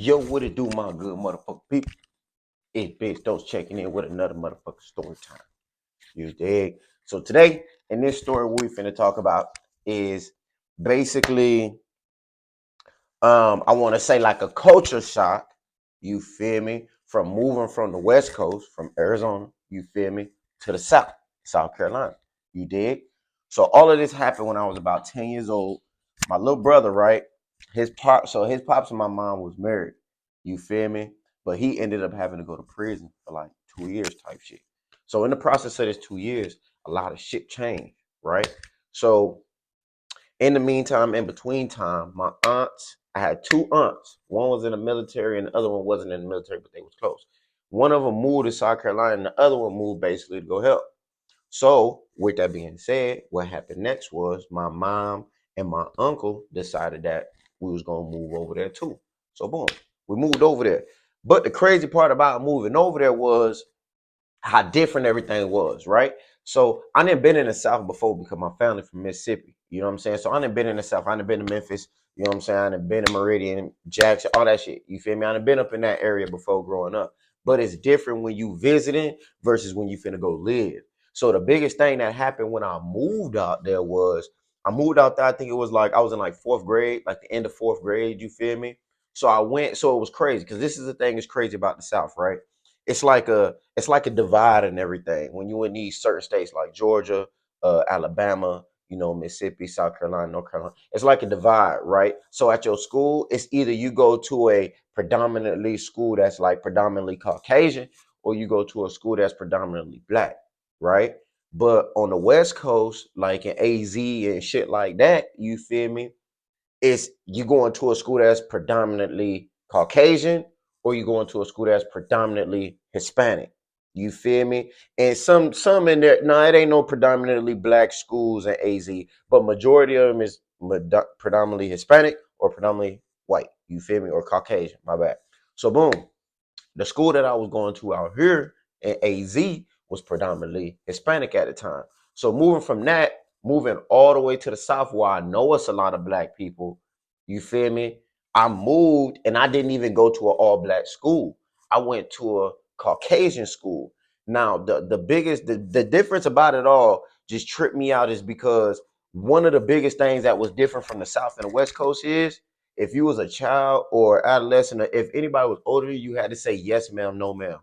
Yo, what it do, my good motherfucker people? It's Big Stokes checking in with another motherfucking story time. You dig? So today, in this story, what we finna talk about is basically, I want to say like a culture shock. You feel me? From moving from the West Coast, from Arizona, you feel me, to the South, South Carolina. You dig? So all of this happened when I was about 10 years old. My little brother, right? His pops and my mom was married. You feel me? But he ended up having to go to prison for like 2 years type shit. So in the process of this 2 years, a lot of shit changed, right? So in the meantime, in between time, my aunts, I had two aunts. One was in the military and the other one wasn't in the military, but they was close. One of them moved to South Carolina and the other one moved basically to go help. So with that being said, what happened next was my mom and my uncle decided that we was gonna move over there too. So boom, we moved over there. But the crazy part about moving over there was how different everything was, right? So I didn't been in the South before because my family from Mississippi. You know what I'm saying? So I didn't been in the South. I didn't been to Memphis. You know what I'm saying? I didn't been in Meridian, Jackson, all that shit. You feel me? I didn't been up in that area before growing up. But it's different when you visiting versus when you finna go live. So the biggest thing that happened when I moved out there was I moved out there. I think it was like I was in like fourth grade, like the end of fourth grade. You feel me? So I went. So it was crazy because this is the thing that's crazy about the South, right? It's like a divide and everything. When you in these certain states like Georgia, Alabama, Mississippi, South Carolina, North Carolina, it's like a divide, right? So at your school, it's either you go to a predominantly school that's like predominantly Caucasian, or you go to a school that's predominantly black, right? But on the West Coast, like in AZ and shit like that, you feel me? It's you going to a school that's predominantly Caucasian or you going to a school that's predominantly Hispanic. You feel me? And some in there, no, it ain't no predominantly black schools in AZ, but majority of them is predominantly Hispanic or predominantly white. You feel me? Or Caucasian. My bad. So boom, the school that I was going to out here in AZ was predominantly Hispanic at the time. So moving from that, moving all the way to the South where I know it's a lot of black people, you feel me? I moved and I didn't even go to an all black school. I went to a Caucasian school. Now, the difference about it all just tripped me out is because one of the biggest things that was different from the South and the West Coast is if you was a child or adolescent, or if anybody was older, you had to say yes, ma'am, no, ma'am.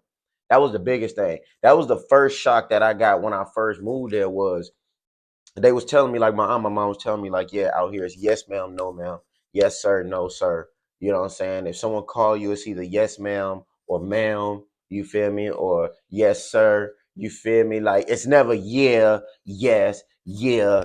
That was the biggest thing. That was the first shock that I got when I first moved there was they was telling me like my mom was telling me like, yeah, out here it's yes, ma'am, no, ma'am, yes, sir, no, sir. You know what I'm saying? If someone call you, it's either yes, ma'am, or ma'am. You feel me? Or yes, sir. You feel me? Like it's never yeah, yes, yeah.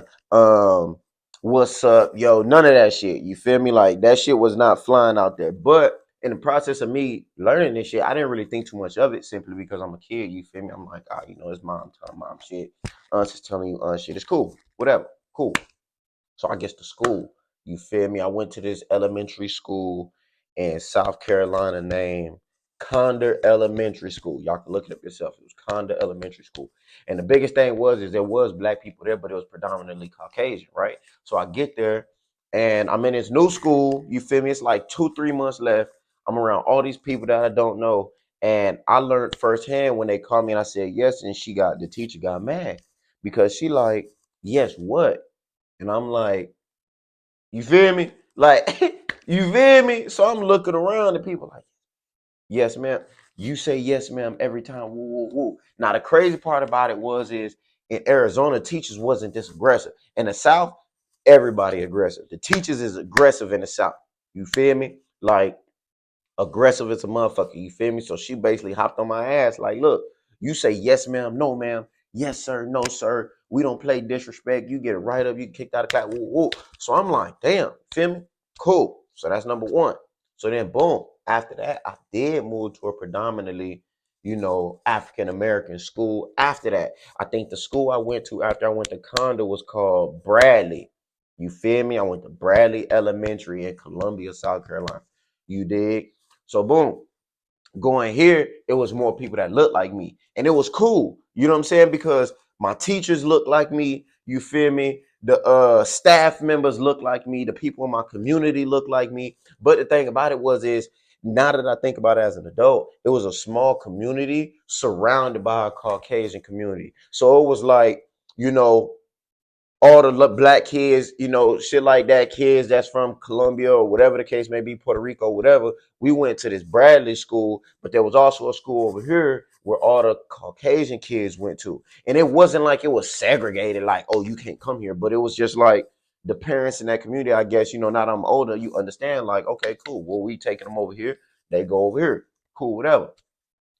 What's up, yo? None of that shit. You feel me? Like that shit was not flying out there. But in the process of me learning this shit, I didn't really think too much of it simply because I'm a kid. You feel me? I'm like, it's mom telling mom shit. Us is telling you shit. It's cool. Whatever. Cool. So I guess to school. You feel me? I went to this elementary school in South Carolina named Condor Elementary School. Y'all can look it up yourself. It was Condor Elementary School. And the biggest thing is there was black people there, but it was predominantly Caucasian, right? So I get there and I'm in this new school. You feel me? It's like 2-3 months left. I'm around all these people that I don't know. And I learned firsthand when they called me and I said yes, and the teacher got mad because she like, yes, what? And I'm like, you feel me? Like, you feel me? So I'm looking around and people like, yes, ma'am. You say yes, ma'am, every time. Woo, woo, woo. Now the crazy part about it is in Arizona, teachers wasn't this aggressive. In the South, everybody aggressive. The teachers is aggressive in the South. You feel me? Like aggressive as a motherfucker. You feel me? So she basically hopped on my ass. Like, look, you say yes, ma'am, no, ma'am, yes, sir, no, sir. We don't play disrespect. You get it right up, you get kicked out of class. Woo, woo. So I'm like, damn, feel me? Cool. So that's number one. So then boom. After that, I did move to a predominantly, African American school. After that, I think the school I went to after I went to Conda was called Bradley. You feel me? I went to Bradley Elementary in Columbia, South Carolina. You dig? So boom, going here, it was more people that looked like me. And it was cool. You know what I'm saying? Because my teachers looked like me. You feel me? The staff members look like me. The people in my community look like me. But the thing about it is now that I think about it as an adult, it was a small community surrounded by a Caucasian community. So it was like, you know, all the black kids, you know, shit like that, kids that's from Colombia or whatever the case may be, Puerto Rico, whatever. We went to this Bradley school, but there was also a school over here where all the Caucasian kids went to. And it wasn't like it was segregated, like, oh, you can't come here. But it was just like the parents in that community, I guess, you know, now that I'm older, you understand, like, okay, cool. Well, we taking them over here. They go over here. Cool, whatever.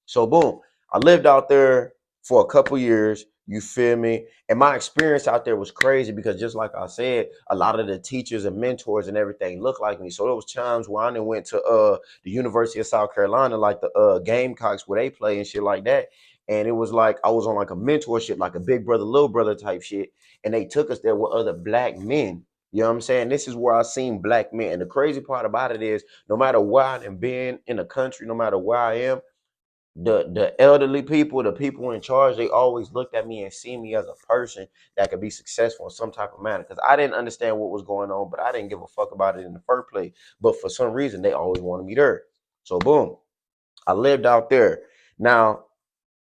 So boom, I lived out there for a couple years. You feel me? And my experience out there was crazy because just like I said, a lot of the teachers and mentors and everything looked like me. So there was times where I done went to the University of South Carolina, like the Gamecocks where they play and shit like that. And it was like I was on like a mentorship, like a big brother, little brother type shit. And they took us there with other black men. You know what I'm saying? This is where I seen black men. And the crazy part about it is no matter where I've been in the country, no matter where I am, the elderly people, the people in charge, they always looked at me and see me as a person that could be successful in some type of manner. Because I didn't understand what was going on, but I didn't give a fuck about it in the first place. But for some reason, they always wanted me there. So boom, I lived out there. Now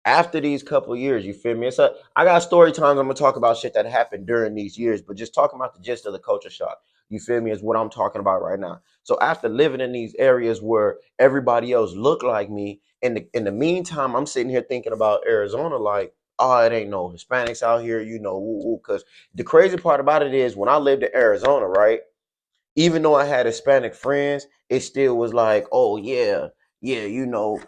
after these couple of years, you feel me? I got story times. I'm gonna talk about shit that happened during these years, but just talking about the gist of the culture shock, you feel me, is what I'm talking about right now. So after living in these areas where everybody else looked like me, in the meantime, I'm sitting here thinking about Arizona, like, oh, it ain't no Hispanics out here, you know, because the crazy part about it is when I lived in Arizona, right? Even though I had Hispanic friends, it still was like, oh yeah, yeah, you know,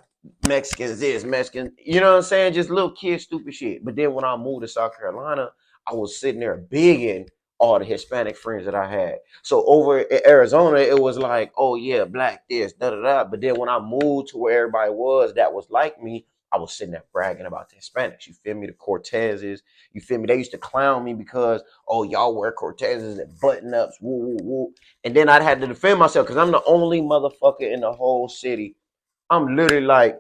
Mexicans this, Mexican, you know what I'm saying? Just little kid stupid shit. But then when I moved to South Carolina, I was sitting there bigging all the Hispanic friends that I had. So over in Arizona, it was like, oh yeah, black this, da da da. But then when I moved to where everybody was that was like me, I was sitting there bragging about the Hispanics. You feel me? The Cortezes. You feel me? They used to clown me because, oh, y'all wear Cortezes and button ups, woo, woo, woo. And then I'd had to defend myself because I'm the only motherfucker in the whole city. I'm literally like,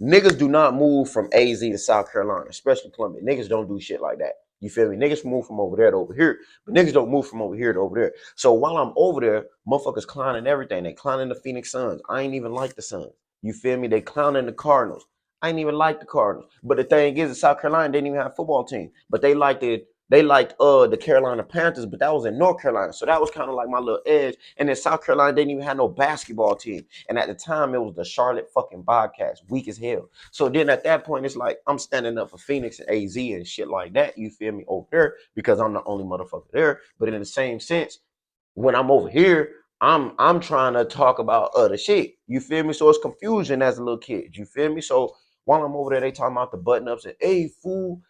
niggas do not move from AZ to South Carolina, especially Columbia. Niggas don't do shit like that. You feel me? Niggas move from over there to over here, but niggas don't move from over here to over there. So while I'm over there, motherfuckers clowning everything. They clowning the Phoenix Suns. I ain't even like the Suns. You feel me? They clowning the Cardinals. I ain't even like the Cardinals. But the thing is, in South Carolina, they didn't even have a football team. But they liked the Carolina Panthers, but that was in North Carolina. So that was kind of like my little edge. And in South Carolina, they didn't even have no basketball team. And at the time, it was the Charlotte fucking Bobcats, weak as hell. So then at that point, it's like I'm standing up for Phoenix and AZ and shit like that. You feel me? Over there because I'm the only motherfucker there. But in the same sense, when I'm over here, I'm trying to talk about other shit. You feel me? So it's confusion as a little kid. You feel me? So while I'm over there, they talking about the button ups and hey fool,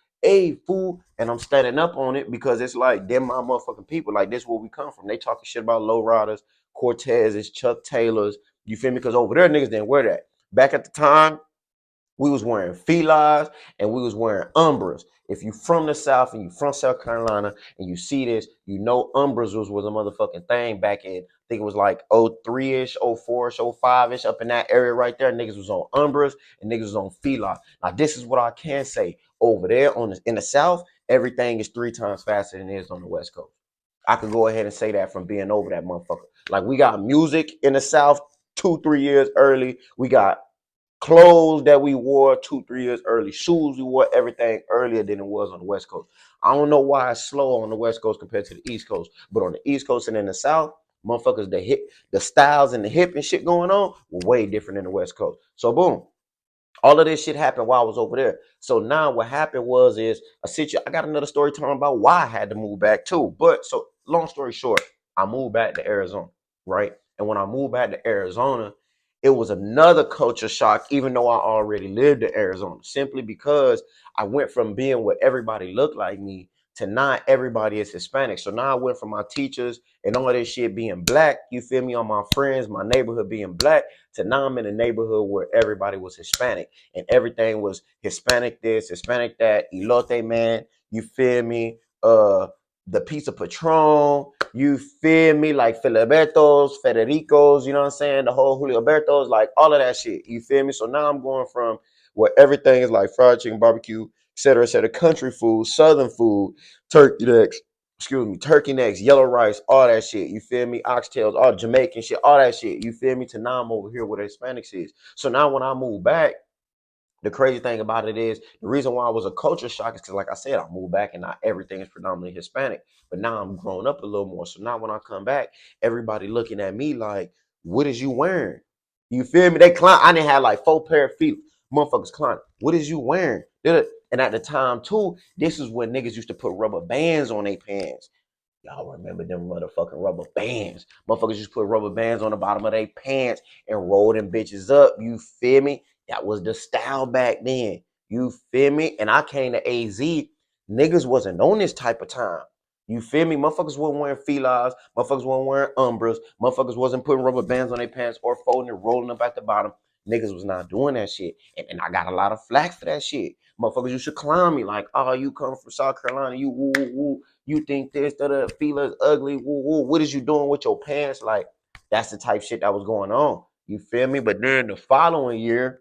and I'm standing up on it because it's like them my motherfucking people. Like this is where we come from. They talking shit about low riders, Cortezes, Chuck Taylors. You feel me? Because over there niggas didn't wear that. Back at the time, we was wearing felines and we was wearing umbras. If you from the South and you from South Carolina and you see this, you know umbras was a motherfucking thing back in, I think it was like 03-ish, 04-ish, 05-ish, up in that area right there. Niggas was on umbras and niggas was on feline. Now this is what I can say. Over there in the South, everything is 3 times faster than it is on the West Coast. I could go ahead and say that from being over that motherfucker. Like we got music in the South 2-3 years early. We got clothes that we wore 2-3 years early, shoes we wore, everything earlier than it was on the West Coast. I don't know why it's slow on the West Coast compared to the East Coast, but on the East Coast and in the South, motherfuckers, the styles and the hip and shit going on were way different than the West Coast. So boom, all of this shit happened while I was over there. So now what happened is a situation. I got another story talking about why I had to move back too. But so long story short, I moved back to Arizona, right? And when I moved back to Arizona, it was another culture shock, even though I already lived in Arizona, simply because I went from being what everybody looked like me to not everybody is Hispanic. So now I went from my teachers and all this shit being black, you feel me, on my friends, my neighborhood being black, to now I'm in a neighborhood where everybody was Hispanic and everything was Hispanic this, Hispanic that, elote man, you feel me? The piece of Patron, you feel me? Like Filibertos, Federicos, you know what I'm saying? The whole Julio Bertos, like all of that shit, you feel me? So now I'm going from where everything is like fried chicken, barbecue, et cetera, country food, southern food, turkey necks, excuse me, turkey necks, yellow rice, all that shit. You feel me? Oxtails, all Jamaican shit, all that shit. You feel me? To now I'm over here where the Hispanics is. So now when I move back, the crazy thing about it is the reason why I was a culture shock is because, like I said, I moved back and not everything is predominantly Hispanic. But now I'm growing up a little more. So now when I come back, everybody looking at me like, what is you wearing? You feel me? They clown. I didn't have like 4 pair of feet. Motherfuckers clown. What is you wearing? And at the time, too, this is when niggas used to put rubber bands on their pants. Y'all remember them motherfucking rubber bands. Motherfuckers just put rubber bands on the bottom of their pants and roll them bitches up. You feel me? That was the style back then. You feel me? And I came to AZ. Niggas wasn't on this type of time. You feel me? Motherfuckers wasn't wearing felines. Motherfuckers wasn't wearing umbras. Motherfuckers wasn't putting rubber bands on their pants or folding and rolling up at the bottom. Niggas was not doing that shit. And I got a lot of flack for that shit. Motherfuckers used to clown me like, oh, you come from South Carolina, you woo woo woo. You think this, the feeler's ugly, woo woo. What is you doing with your pants? Like, that's the type shit that was going on. You feel me? But then the following year,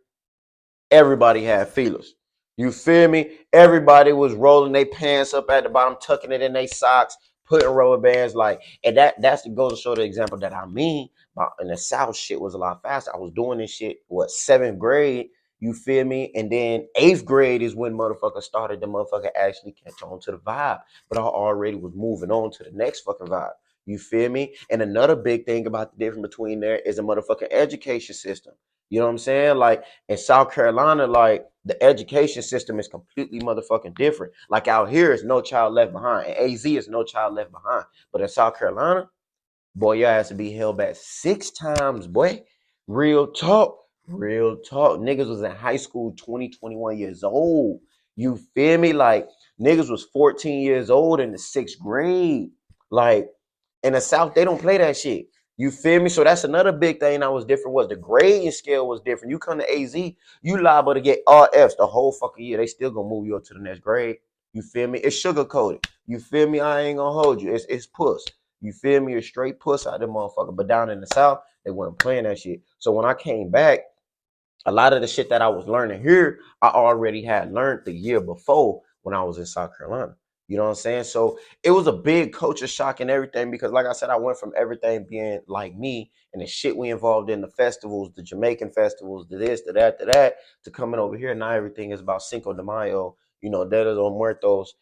everybody had feelers. You feel me? Everybody was rolling their pants up at the bottom, tucking it in their socks, putting rubber bands. Like, and that's the goes to show the example that I mean. In the South, shit was a lot faster. I was doing this shit, what, 7th grade? You feel me? And then 8th grade is when motherfucker started the motherfucker actually catch on to the vibe. But I already was moving on to the next fucking vibe. You feel me? And another big thing about the difference between there is a motherfucking education system. You know what I'm saying? Like, in South Carolina, like, the education system is completely motherfucking different. Like, out here is no child left behind. And AZ is no child left behind. But in South Carolina, boy, your ass to be held back 6 times, boy. Real talk. Real talk. Niggas was in high school 20, 21 years old. You feel me? Like, niggas was 14 years old in the 6th grade. Like, in the South, they don't play that shit. You feel me? So that's another big thing that was different was the grading scale was different. You come to AZ, you liable to get all Fs the whole fucking year. They still gonna move you up to the next grade. You feel me? It's sugar coated. You feel me? I ain't gonna hold you. It's puss. You feel me? It's straight puss out there, motherfucker. But down in the South, they weren't playing that shit. So when I came back, a lot of the shit that I was learning here, I already had learned the year before when I was in South Carolina. You know what I'm saying? So it was a big culture shock and everything because, like I said, I went from everything being like me and the shit we involved in the festivals, the Jamaican festivals, the this, the that, to coming over here. Now everything is about Cinco de Mayo, Dia de los Muertos,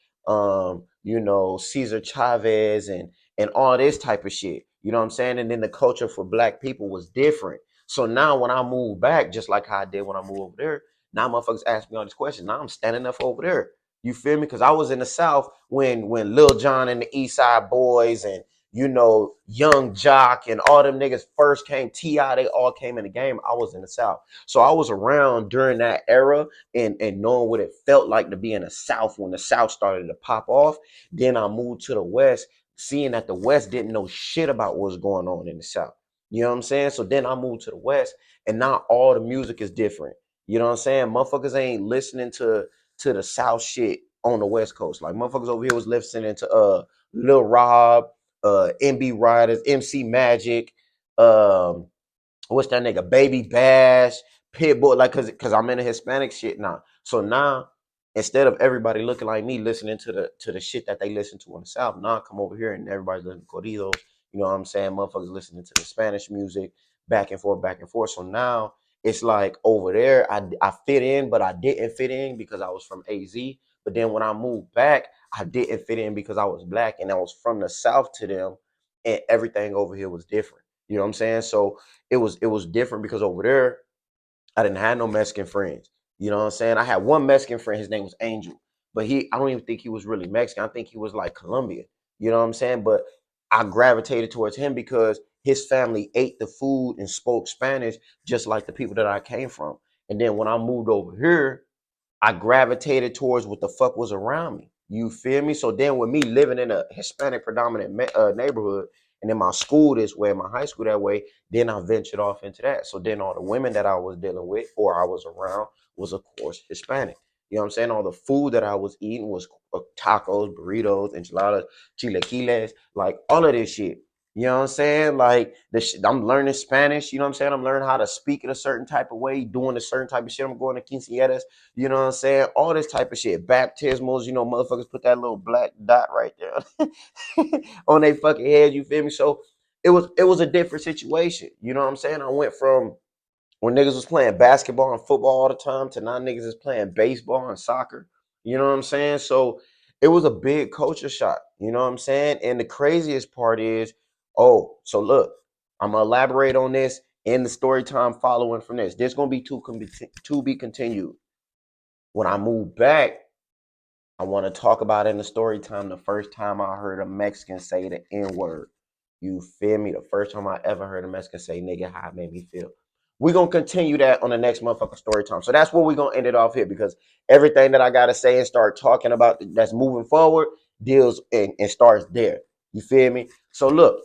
Cesar Chavez and all this type of shit. You know what I'm saying? And then the culture for black people was different. So now when I move back, just like how I did when I moved over there, now motherfuckers ask me all these questions. Now I'm standing up over there. You feel me? Because I was in the South when Lil Jon and the East Side Boys and Young Jock and all them niggas first came, T.I., they all came in the game. I was in the South. So I was around during that era and knowing what it felt like to be in the South when the South started to pop off. Then I moved to the West, seeing that the West didn't know shit about what was going on in the South. You know what I'm saying? So then I moved to the West, and now all the music is different. You know what I'm saying? Motherfuckers ain't listening to the South shit on the West Coast. Like motherfuckers over here was listening to Lil Rob, MB Riders, MC Magic, what's that nigga? Baby Bash, Pitbull, like cause I'm in the Hispanic shit now. So now instead of everybody looking like me, listening to the shit that they listen to in the South, now I come over here and everybody's listening to corridos. You know what I'm saying? Motherfuckers listening to the Spanish music, back and forth, back and forth. So now it's like over there, I fit in, but I didn't fit in because I was from AZ. But then when I moved back, I didn't fit in because I was black and I was from the South to them, and everything over here was different. You know what I'm saying? So it was different because over there I didn't have no Mexican friends. You know what I'm saying? I had one Mexican friend. His name was Angel, but I don't even think he was really Mexican. I think he was like Colombian. You know what I'm saying? But I gravitated towards him because his family ate the food and spoke Spanish just like the people that I came from. And then when I moved over here, I gravitated towards what the fuck was around me. You feel me? So then with me living in a Hispanic predominant neighborhood and in my school this way, my high school that way, then I ventured off into that. So then all the women that I was dealing with or I was around was of course Hispanic. You know what I'm saying? All the food that I was eating was tacos, burritos, enchiladas, chilaquiles, like all of this shit. You know what I'm saying? Like I'm learning Spanish. You know what I'm saying? I'm learning how to speak in a certain type of way, doing a certain type of shit. I'm going to quinceañeras. You know what I'm saying? All this type of shit. Baptismals. You know, motherfuckers put that little black dot right there on their fucking head. You feel me? So it was a different situation. You know what I'm saying? I went from when niggas was playing basketball and football all the time to now niggas is playing baseball and soccer. You know what I'm saying? So it was a big culture shock. You know what I'm saying? And the craziest part is, oh, so look, I'm gonna elaborate on this in the story time following from this. There's gonna be to be continued. When I move back, I want to talk about in the story time the first time I heard a Mexican say the N word. You feel me? The first time I ever heard a Mexican say nigga, how it made me feel. We're going to continue that on the next motherfucking story time. So that's where we're going to end it off here because everything that I got to say and start talking about that's moving forward deals and starts there. You feel me? So look,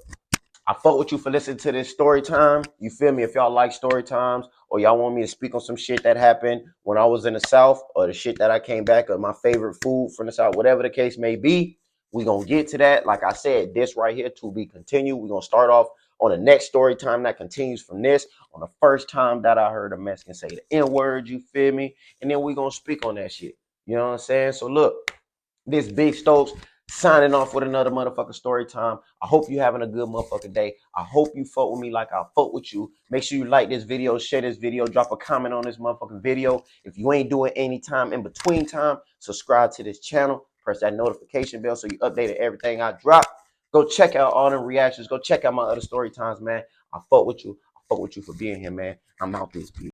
I fuck with you for listening to this story time. You feel me? If y'all like story times or y'all want me to speak on some shit that happened when I was in the South or the shit that I came back or my favorite food from the South, whatever the case may be, we going to get to that. Like I said, this right here to be continued. We're going to start off on the next story time that continues from this on the first time that I heard a Mexican say the N word, you feel me? And then we're going to speak on that shit. You know what I'm saying? So look, this Big Stokes signing off with another motherfucking story time. I hope you having a good motherfucking day. I hope you fuck with me like I fuck with you. Make sure you like this video, share this video, drop a comment on this motherfucking video. If you ain't doing any time in between time, subscribe to this channel. Press that notification bell so you updated everything I drop. Go check out all them reactions. Go check out my other story times, man. I fuck with you. I fuck with you for being here, man. I'm out this bitch.